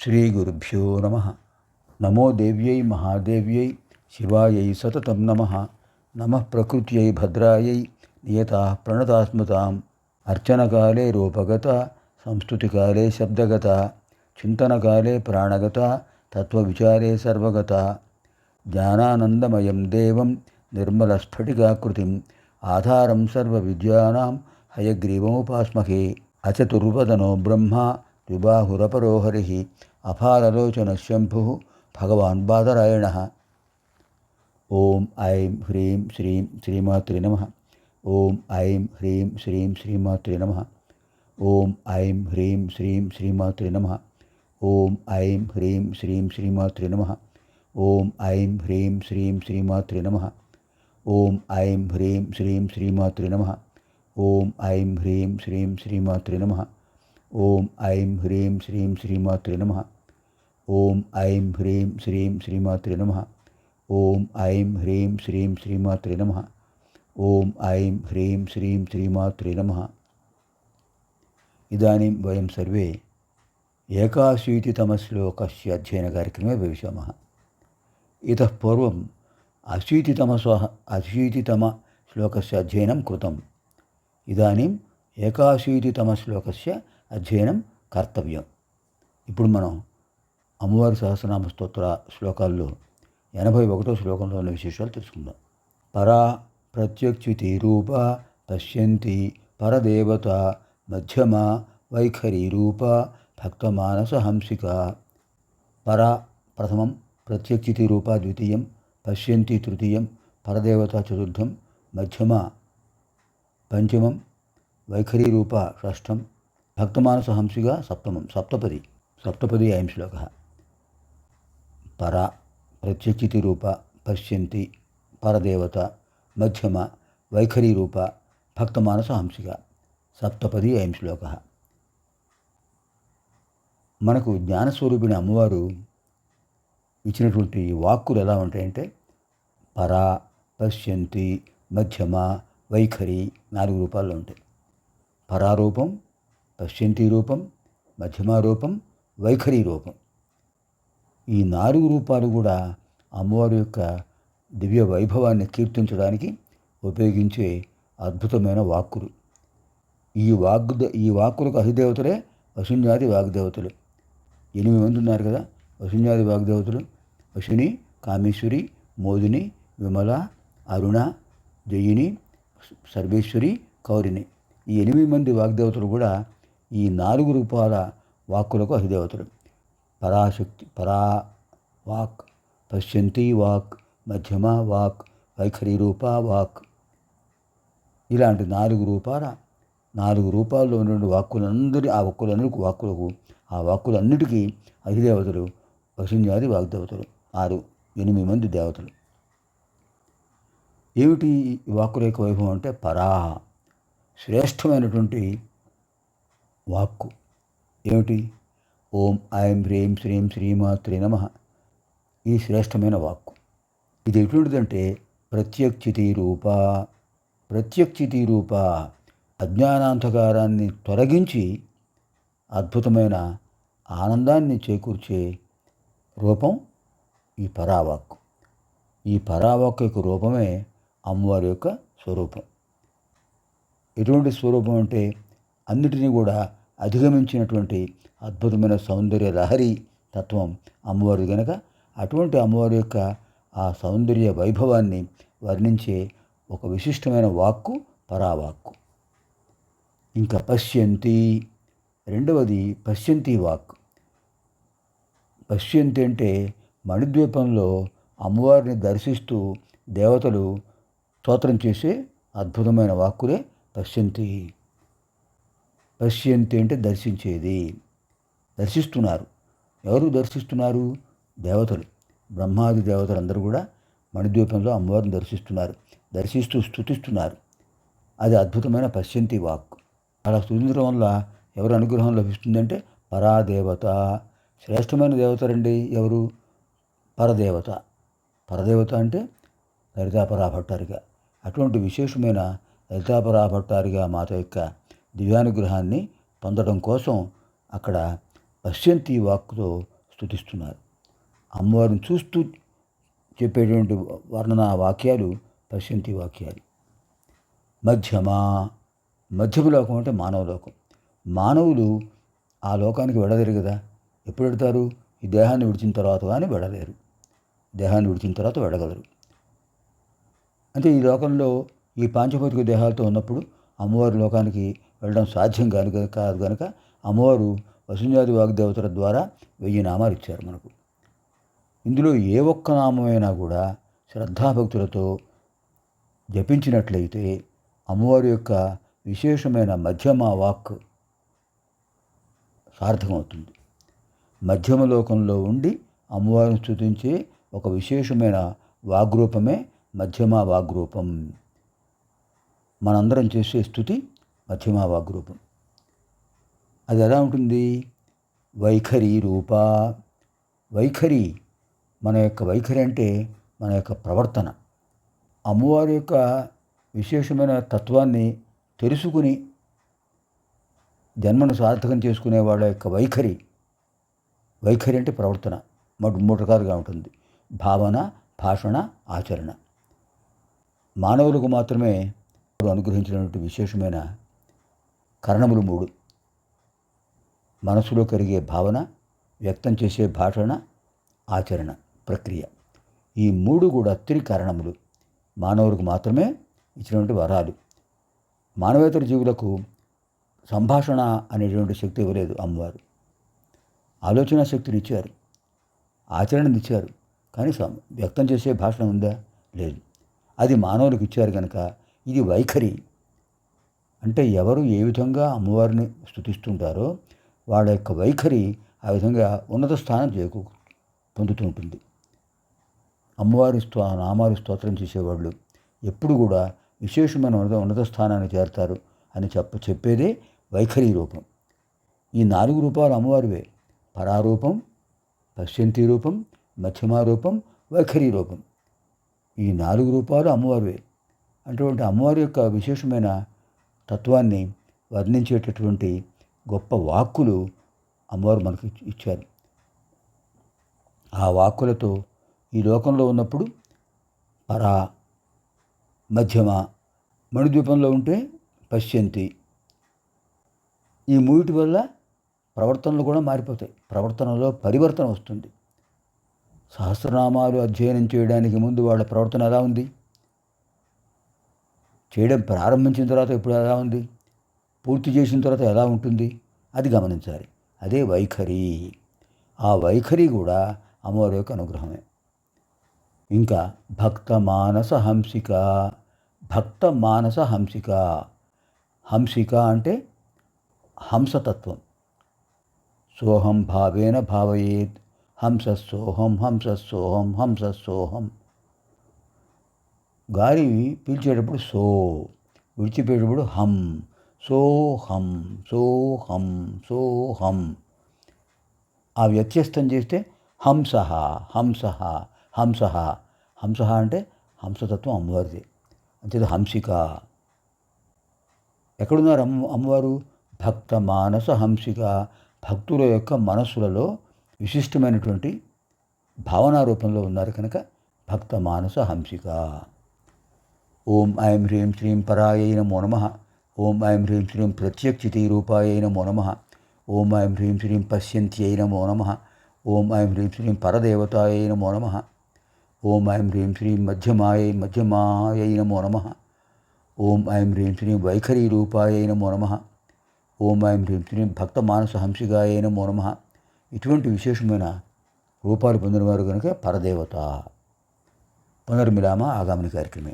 శ్రీగురుభ్యో నమ. నమో దేవ్యై మహాదేవ్యై శివాయై సతతం నమ. నమః ప్రకృత్యై భద్రాయై నియతా ప్రణతాస్మతాం. అర్చనకాలే రూపగత, సంస్తుతికాలే శబ్దగత, చింతనకాలే ప్రాణగత, తత్వవిచారే సర్వగత. జ్ఞానానందమయం దేవం నిర్మలస్ఫటికాకృతిం ఆధారం సర్వవిద్యానాం హయగ్రీవముపాస్మహే. అచతుర్వదనో బ్రహ్మ ద్విబాహురపరో హరిః అపారలోచనశంభుః భగవాన్ బాదరాయణః. ఓం ఐం హ్రీం శ్రీం శ్రీమాత్రే నమః. ఓం ఐం హ్రీం శ్రీం శ్రీమాత్రే నమః. ఓం ఐం హ్రీం శ్రీం శ్రీమాత్రే నమః. ఓం ఐం హ్రీం శ్రీం శ్రీమాత్రే నమః. ఓం ఐం హ్రీం శ్రీం శ్రీమాత్రే నమః. ఓం ఐం హ్రీం శ్రీం శ్రీమాత్రే నమః. ఓం ఐం హ్రీం శ్రీం శ్రీమాత్రే నమః. ఓం ఐం హ్రీం శ్రీం శ్రీమాత్రే నమః. ఓం ఐం హ్రీం శ్రీం శ్రీమాత్రే నమః. ఓం ఐం హ్రీం శ్రీం శ్రీమాత్రే నమః. ఓం ఐం హ్రీం శ్రీం శ్రీమాత్రే నమః. ఇదానీం వయం సర్వే ఏకాశీతితమశ్లోకస్య అధ్యయన కార్యక్రమే భవిష్యామः. ఇతః పూర్వం అశీతితమశ్లోకస్య అధ్యయనం కృతం. ఇదానీం ఏకాశీతితమశ్లోకస్య అధ్యయనం కర్తవ్యం. ఇప్పుడు మనం అమ్మవారి సహస్రనామ స్తోత్ర శ్లోకాల్లో 81వ శ్లోకంలో ఉన్న విశేషాలు తెలుసుకుందాం. పరా ప్రత్యక్షితి రూప పశ్యంతి పరదేవత మధ్యమ వైఖరి రూప భక్తమానస హంసిక. పరా ప్రథమం, ప్రత్యక్షితి రూప ద్వితీయం, పశ్యంతి తృతీయం, పరదేవత చతుర్థం, మధ్యమ పంచమం, వైఖరీ రూప షష్ఠం, భక్తమానస హంసిక సప్తమం. సప్తపది అయం శ్లోక. పరా ప్రత్యక్షితి రూప పశ్యంతి పరదేవత మధ్యమ వైఖరీ రూప భక్తమానస హంసిక సప్తపది అయం శ్లోక. మనకు జ్ఞానస్వరూపిణి అమ్మవారు ఇచ్చినటువంటి వాక్కులు ఎలా ఉంటాయంటే పరా, పశ్యంతి, మధ్యమ, వైఖరి 4 రూపాల్లో ఉంటాయి. పరారూపం, పశ్యంతి రూపం, మధ్యమ రూపం, వైఖరి రూపం. ఈ 4 రూపాలు కూడా అమ్మవారి యొక్క దివ్య వైభవాన్ని కీర్తించడానికి ఉపయోగించే అద్భుతమైన వాక్కులు. ఈ వాక్కులకు అధిదేవతలే వసున్యాది వాగ్దేవతలు. 8 మంది ఉన్నారు కదా వసున్యాది వాగ్దేవతలు. వసుని, కామేశ్వరి, మోదిని, విమల, అరుణ, జయిని, సర్వేశ్వరి, కౌరిని. ఈ 8 మంది వాగ్దేవతలు కూడా ఈ 4 రూపాల వాక్కులకు అధిదేవతలు. పరాశక్తి పరా వాక్, పశ్యంతి వాక్, మధ్యమ వాక్, వైఖరి రూప వాక్. ఇలాంటి 4 రూపాల్లో ఉన్నటువంటి ఆ వాక్కులన్నిటికీ అధిదేవతలు వసున్యాది వాగ్దేవతలు. 8 మంది దేవతలు. ఏమిటి ఈ వాక్కుల యొక్క వైభవం అంటే పరా శ్రేష్టమైనటువంటి వాక్కు. ఏమిటి? ఓం ఐం హ్రీం శ్రీం శ్రీమాత్రే నమః. ఈ శ్రేష్టమైన వాక్కు ఇది ఎటువంటిదంటే ప్రత్యక్షితి రూప అజ్ఞానాంధకారాన్ని తొలగించి అద్భుతమైన ఆనందాన్ని చేకూర్చే రూపం ఈ పరావాక్కు. ఈ పరావాక్కు యొక్క రూపమే అమ్మవారి యొక్క స్వరూపం. ఎటువంటి స్వరూపం అంటే అన్నిటినీ కూడా అధిగమించినటువంటి అద్భుతమైన సౌందర్య లహరి తత్వం అమ్మవారి కనుక అటువంటి అమ్మవారి యొక్క ఆ సౌందర్య వైభవాన్ని వర్ణించే ఒక విశిష్టమైన వాక్కు పరావాక్కు. ఇంకా పశ్యంతి, రెండవది పశ్యంతి వాక్. పశ్యంతి అంటే మణిద్వీపంలో అమ్మవారిని దర్శిస్తూ దేవతలు స్తోత్రం చేసే అద్భుతమైన వాక్కులే పశ్యంతి. పశ్యంతి అంటే దర్శించేది. దర్శిస్తున్నారు. ఎవరు దర్శిస్తున్నారు? దేవతలు. బ్రహ్మాది దేవతలందరూ కూడా మణిద్వీపంలో అమ్మవారిని దర్శిస్తూ స్తుతిస్తున్నారు. అది అద్భుతమైన పశ్యంతి వాక్. అలా స్తుతించడం వల్ల ఎవరు అనుగ్రహం లభిస్తుందంటే పరాదేవత. శ్రేష్టమైన దేవతలండి ఎవరు? పరదేవత. పరదేవత అంటే లలితాపరా భట్టారిక. అటువంటి విశేషమైన లలితాపరా భట్టారిక మాత యొక్క దివ్యానుగ్రహాన్ని పొందడం కోసం అక్కడ పశ్యంతి వాక్కుతో స్తుతిస్తున్నారు. అమ్మవారిని చూస్తూ చెప్పేటువంటి వర్ణనా వాక్యాలు పశ్యంతి వాక్యాలు. మధ్యమ లోకం అంటే మానవ లోకం. మానవులు ఆ లోకానికి వెళ్ళలేరు కదా. ఎప్పుడు వెళ్తారు? ఈ దేహాన్ని విడిచిన తర్వాత కానీ వెళ్ళలేరు. దేహాన్ని విడిచిన తర్వాత వెళ్ళగలరు. అంటే ఈ లోకంలో ఈ పాంచభౌతిక దేహాలతో ఉన్నప్పుడు అమ్మవారి లోకానికి వెళ్ళడం సాధ్యం కాదు కనుక అమ్మవారు వసుంజాది వాగ్దేవతల ద్వారా 1000 నామాలు ఇచ్చారు మనకు. ఇందులో ఏ ఒక్క నామమైనా కూడా శ్రద్ధాభక్తులతో జపించినట్లయితే అమ్మవారి యొక్క విశేషమైన మధ్యమ వాక్ సార్థకమవుతుంది. మధ్యమ లోకంలో ఉండి అమ్మవారిని స్తుతించే ఒక విశేషమైన వాగ్రూపమే మధ్యమ వాగ్రూపం. మనందరం చేసే స్తుతి మధ్యమ వాగ్రూపం. అది ఎలా ఉంటుంది? వైఖరి రూప. వైఖరి, మన యొక్క వైఖరి అంటే మన యొక్క ప్రవర్తన. అమ్మవారి యొక్క విశేషమైన తత్వాన్ని తెలుసుకుని జన్మను సార్థకం చేసుకునే వాళ్ళ యొక్క వైఖరి అంటే ప్రవర్తన మూడు రకాలుగా ఉంటుంది: భావన, భాషణ, ఆచరణ. మానవులకు మాత్రమే అనుగ్రహించినటువంటి విశేషమైన కరణములు 3: మనసులో కలిగే భావన, వ్యక్తం చేసే భాషణ, ఆచరణ ప్రక్రియ. ఈ 3 కూడా త్రికరణములు మానవులకు మాత్రమే ఇచ్చినటువంటి వరాలు. మానవేతర జీవులకు సంభాషణ అనేటువంటి శక్తి ఇవ్వలేదు అమ్మవారు. ఆలోచన శక్తిని ఇచ్చారు, ఆచరణను ఇచ్చారు, కానీ వ్యక్తం చేసే భాషణ ఉందా? లేదు. అది మానవులకు ఇచ్చారు కనుక ఇది వైఖరి. అంటే ఎవరు ఏ విధంగా అమ్మవారిని స్తుతిస్తుంటారో వాళ్ళ యొక్క వైఖరి ఆ విధంగా ఉన్నత స్థానం పొందుతూ ఉంటుంది. అమ్మవారి నామాలు స్తోత్రం చేసేవాళ్ళు ఎప్పుడు కూడా విశేషమైన ఉన్నత స్థానాన్ని చేరతారు అని చెప్పేదే వైఖరి రూపం. ఈ 4 రూపాలు అమ్మవారివే: పరారూపం, పశ్యంతి రూపం, మధ్యమ రూపం, వైఖరి రూపం. ఈ 4 రూపాలు అమ్మవారివే. అటువంటి అమ్మవారి యొక్క విశేషమైన తత్వాన్ని వర్ణించేటటువంటి గొప్ప వాక్కులు అమ్మవారు మనకు ఇచ్చారు. ఆ వాక్కులతో ఈ లోకంలో ఉన్నప్పుడు పరా, మధ్యమ, మణిద్వీపంలో ఉంటే పశ్యంతి. ఈ 3 వల్ల ప్రవర్తనలు కూడా మారిపోతాయి. ప్రవర్తనలో పరివర్తన వస్తుంది. సహస్రనామాలు అధ్యయనం చేయడానికి ముందు వాళ్ళ ప్రవర్తన ఎలా ఉంది? చేయడం ప్రారంభించిన తర్వాత ఇప్పుడు ఎలా ఉంది? పూర్తి చేసిన తర్వాత ఎలా ఉంటుంది? అది గమనించాలి. అదే వైఖరి. ఆ వైఖరి కూడా అమ్మవారి యొక్క అనుగ్రహమే. ఇంకా భక్త మానస హంసిక. భక్త మానస హంసిక. హంసిక అంటే హంసతత్వం. సోహం భావేన భావయేత్. హంసస్సోహం హంసస్సోహం హంసస్సోహం. గాలి పీల్చేటప్పుడు సో, విడిచిపోయేటప్పుడు హం. సోహం సోహం సోహం. ఆ వ్యత్యస్తం చేస్తే హంస హంస హంస. హంస అంటే హంసతత్వం అమ్మవారిది. అంతే హంసిక. ఎక్కడున్నారు అమ్మవారు? భక్త మానస హంసిక. భక్తుల యొక్క మనస్సులలో విశిష్టమైనటువంటి భావనా రూపంలో ఉన్నారు కనుక భక్త మానస హంసిక. ఓం ఐం హ్రీం శ్రీం పరాయై నమో నమః. ఓం ఐం హ్రీం శ్రీం ప్రత్యక్షితి రూపాయై నమో నమః. ఓం ఐం హ్రీం శ్రీం పశ్యంత్యై నమో నమః. ఓం ఐం హ్రీం శ్రీం పరదేవతాయై నమో నమః. ఓం ఐం హ్రీం శ్రీం మధ్యమాయై నమో నమః. ఓం ఐం హ్రీం శ్రీం వైఖరీ రూపాయై నమో నమః. ఓం ఐం హ్రీం శ్రీం భక్త మానస హంసికాయై నమో నమః. ఇటువంటి విశేషమైన రూపాలు పొందినవారు కనుక పరదేవత. పునర్మిలామ ఆగామిని కార్యక్రమే.